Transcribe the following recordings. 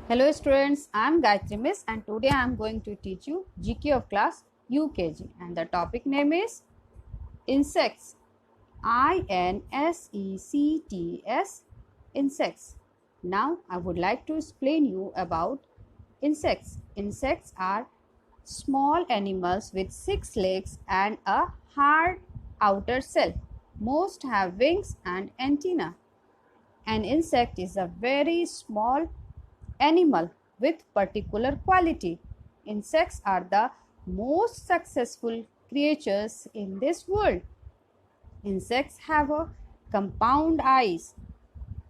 Hello students, I am Gayatri Miss and today I am going to teach you GK of class UKG and the topic name is Insects. INSECTS Insects. Now I would like to explain you about insects. Insects are small animals with 6 legs and a hard outer shell. Most have wings and antennae. An insect is a very small animal with particular quality. Insects are the most successful creatures in this world. Insects have a compound eyes.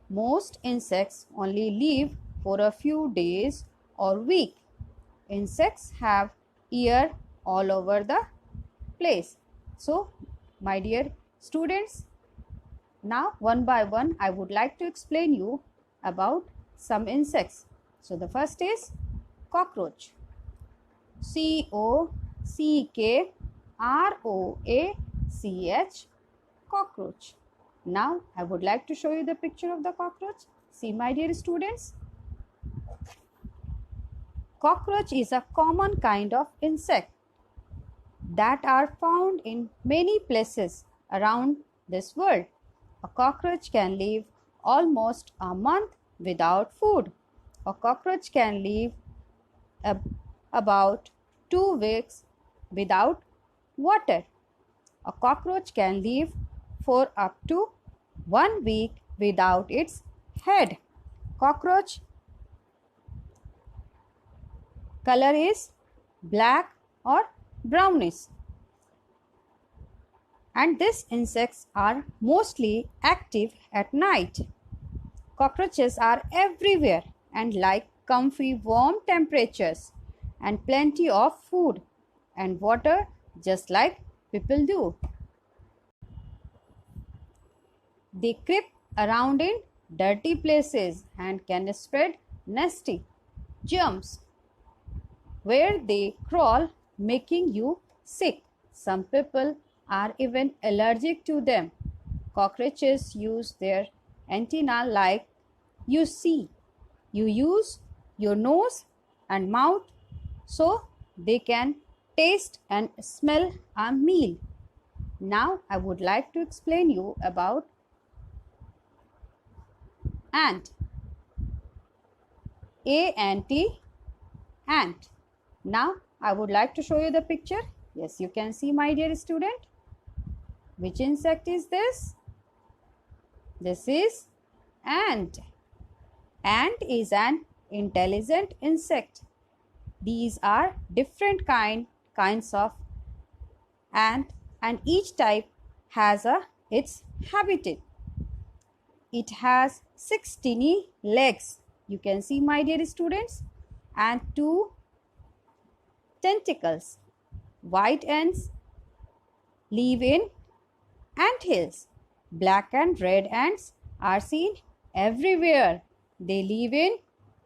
Most insects only live for a few days or week. Insects have ear all over the place. So, my dear students, now one by one I would like to explain you about some insects. So the first is cockroach. COCKROACH cockroach. Now I would like to show you the picture of the cockroach. See my dear students. Cockroach is a common kind of insect that are found in many places around this world. A cockroach can live almost a month without food. A cockroach can live about 2 weeks without water. A cockroach can live for up to 1 week without its head. Cockroach color is black or brownish. And these insects are mostly active at night. Cockroaches are everywhere and like comfy warm temperatures and plenty of food and water just like people do. They creep around in dirty places and can spread nasty germs where they crawl, making you sick. Some people are even allergic to them. Cockroaches use their antennae like you see. You use your nose and mouth so they can taste and smell a meal. Now I would like to explain you about ant. A-N-T, ant. Now I would like to show you the picture. Yes, you can see my dear student. Which insect is this? This is ant. Ant is an intelligent insect. These are different kinds of ant and each type has its habitat. It has 6 tiny legs. You can see my dear students and 2 tentacles. White ants live in ant hills. Black and red ants are seen everywhere. They live in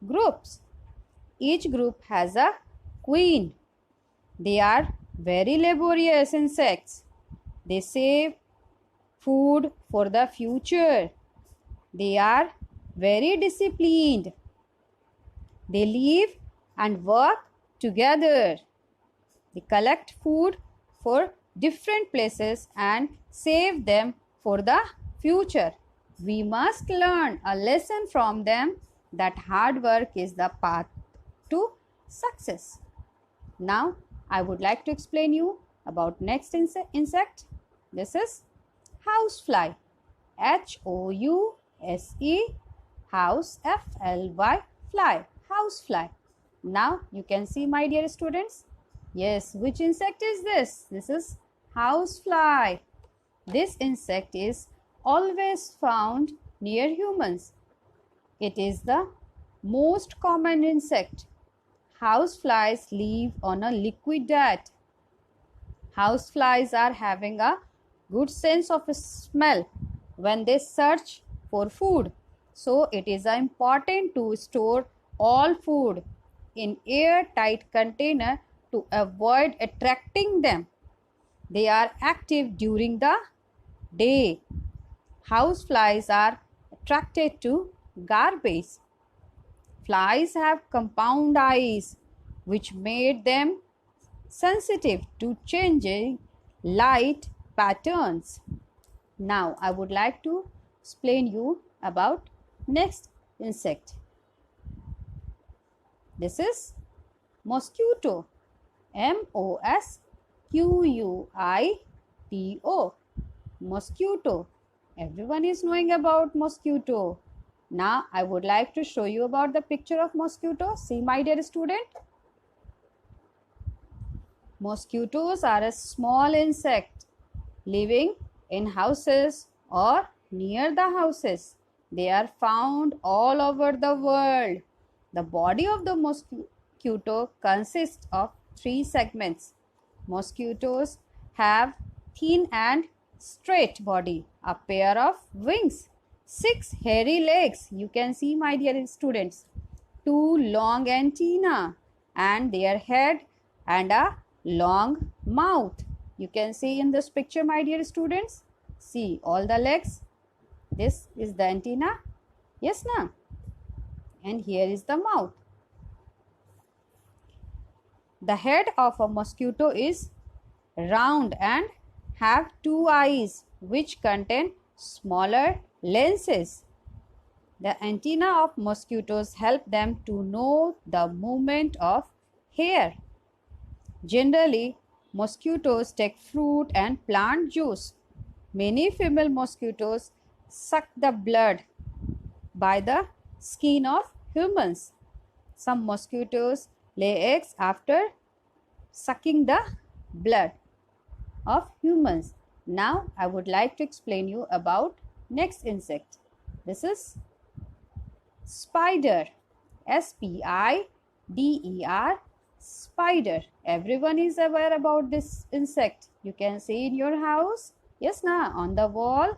groups. Each group has a queen. They are very laborious insects. They save food for the future. They are very disciplined. They live and work together. They collect food for different places and save them for the future. We must learn a lesson from them that hard work is the path to success. Now I would like to explain you about next insect. This is housefly. House, house, Fly, fly, housefly. Now you can see my dear students. Yes, which insect is this? This is housefly. This insect is always found near humans. It is the most common insect. Houseflies live on a liquid diet. Houseflies are having a good sense of smell when they search for food. So it is important to store all food in airtight container to avoid attracting them. They are active during the day. Houseflies are attracted to garbage. Flies have compound eyes which made them sensitive to changing light patterns. Now I would like to explain you about next insect. This is mosquito. Mosquito. Mosquito. Everyone is knowing about mosquito. Now I would like to show you about the picture of mosquito. See, my dear student. Mosquitoes are a small insect living in houses or near the houses. They are found all over the world. The body of the mosquito consists of 3 segments. Mosquitoes have thin and straight body, a pair of wings, 6 hairy legs. You can see, my dear students, 2 long antennae and their head and a long mouth. You can see in this picture, my dear students. See all the legs. This is the antenna. Yes, na? And here is the mouth. The head of a mosquito is round and have 2 eyes which contain smaller lenses. The antennae of mosquitoes help them to know the movement of hair. Generally, mosquitoes take fruit and plant juice. Many female mosquitoes suck the blood by the skin of humans. Some mosquitoes lay eggs after sucking the blood of humans. Now I would like to explain you about next insect. This is spider. S-P-I-D-E-R. Spider. Everyone is aware about this insect. You can see in your house. Yes, na, on the wall.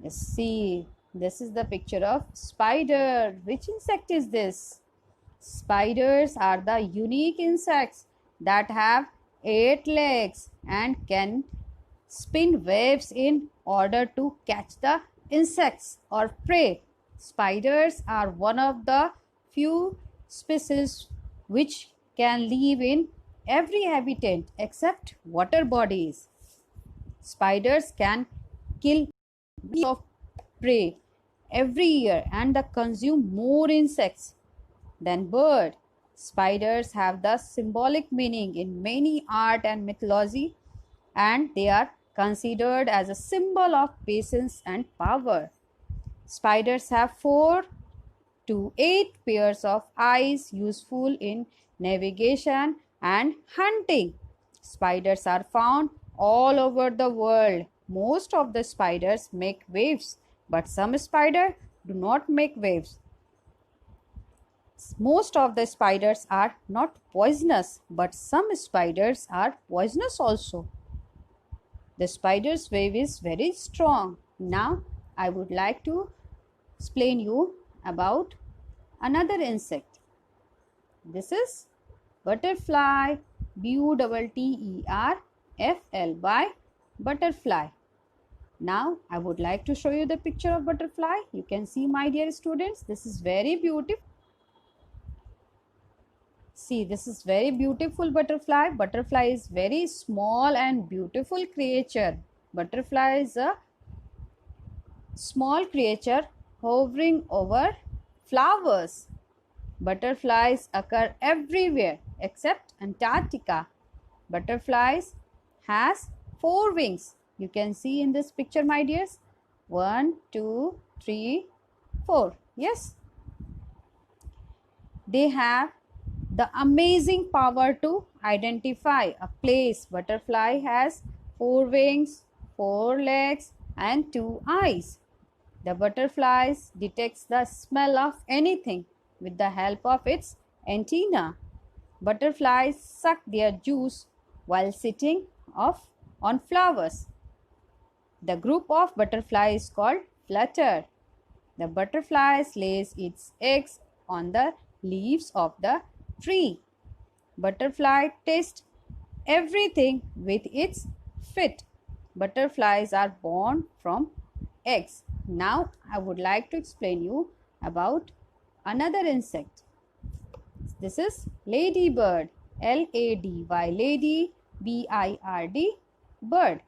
Yes, see, this is the picture of spider. Which insect is this? Spiders are the unique insects that have 8 legs and can spin webs in order to catch the insects or prey. Spiders are one of the few species which can live in every habitat except water bodies. Spiders can kill millions of prey every year and consume more insects than birds. Spiders have the symbolic meaning in many art and mythology, and they are considered as a symbol of patience and power. Spiders have 4 to 8 pairs of eyes, useful in navigation and hunting. Spiders are found all over the world. Most of the spiders make waves, but some spiders do not make waves. Most of the spiders are not poisonous, but some spiders are poisonous also. The spider's web is very strong. Now I would like to explain you about another insect. This is butterfly. Butterfly. Butterfly. Now I would like to show you the picture of butterfly. You can see, my dear students, this is very beautiful. See, this is very beautiful butterfly. Butterfly is very small and beautiful creature. Butterfly is a small creature hovering over flowers. Butterflies occur everywhere except Antarctica. Butterflies has 4 wings. You can see in this picture, my dears. 1, 2, 3, 4. Yes. They have the amazing power to identify a place. Butterfly has 4 wings, 4 legs and 2 eyes. The butterflies detects the smell of anything with the help of its antenna. Butterflies suck their juice while sitting on flowers. The group of butterflies is called flutter. The butterfly lays its eggs on the leaves of the tree. Butterfly tastes everything with its feet. Butterflies are born from eggs. Now I would like to explain you about another insect. This is ladybird. L-A-D-Y, lady, B-I-R-D, bird.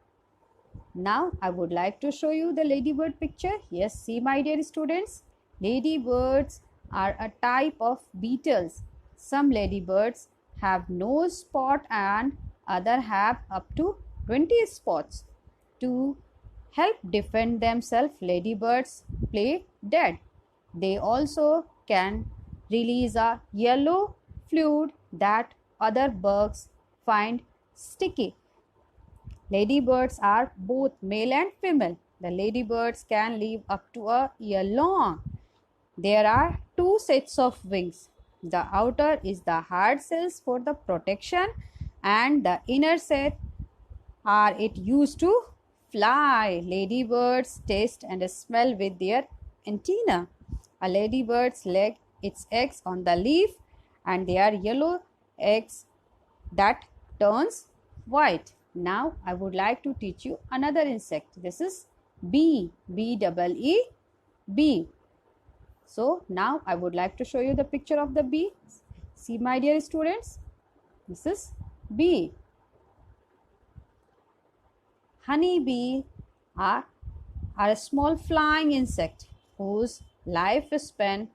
Now I would like to show you the ladybird picture. Yes, see my dear students. Ladybirds are a type of beetles. Some ladybirds have no spot and other have up to 20 spots. To help defend themselves, ladybirds play dead. They also can release a yellow fluid that other bugs find sticky. Ladybirds are both male and female. The ladybirds can live up to a year long. There are two sets of wings. The outer is the hard cells for the protection and the inner set are it used to fly. Ladybirds taste and smell with their antenna. A ladybirds lay its eggs on the leaf and they are yellow eggs that turns white. Now I would like to teach you another insect. This is bee. B-E-E, bee. So now I would like to show you the picture of the bee. See my dear students. This is bee. Honey bee are a small flying insect whose lifespan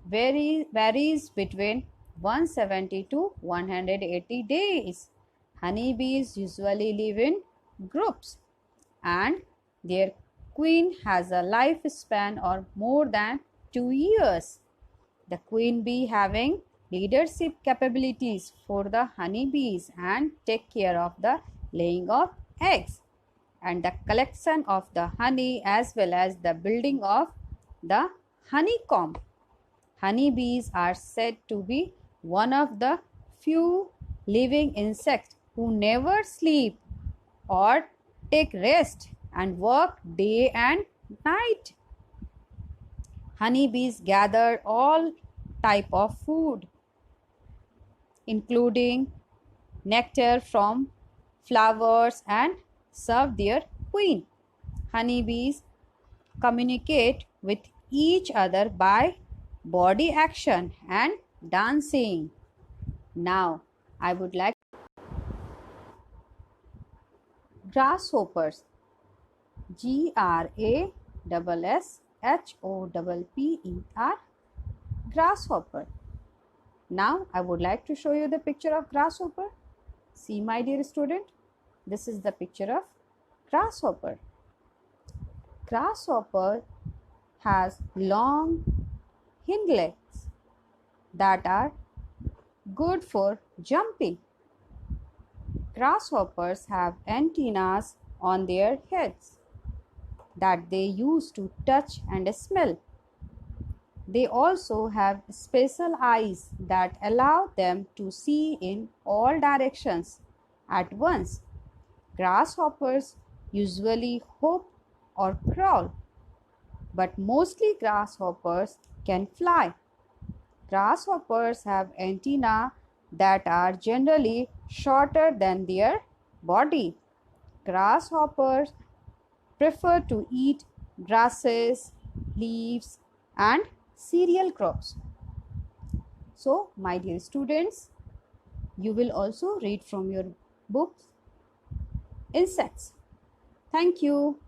varies between 170 to 180 days. Honeybees usually live in groups and their queen has a lifespan of more than 2 years. The queen bee having leadership capabilities for the honeybees and take care of the laying of eggs and the collection of the honey as well as the building of the honeycomb. Honeybees are said to be one of the few living insects who never sleep or take rest and work day and night. Honeybees gather all type of food including nectar from flowers and serve their queen. Honeybees communicate with each other by body action and dancing. Now I would like grasshoppers. Grasshopper. Grasshopper. Now I would like to show you the picture of grasshopper. See my dear student. This is the picture of grasshopper. Grasshopper has long hind legs that are good for jumping. Grasshoppers have antennas on their heads that they use to touch and smell. They also have special eyes that allow them to see in all directions at once. Grasshoppers usually hop or crawl, but mostly grasshoppers can fly. Grasshoppers have antennae that are generally shorter than their body. Grasshoppers prefer to eat grasses, leaves, and cereal crops. So, my dear students, you will also read from your books insects. Thank you.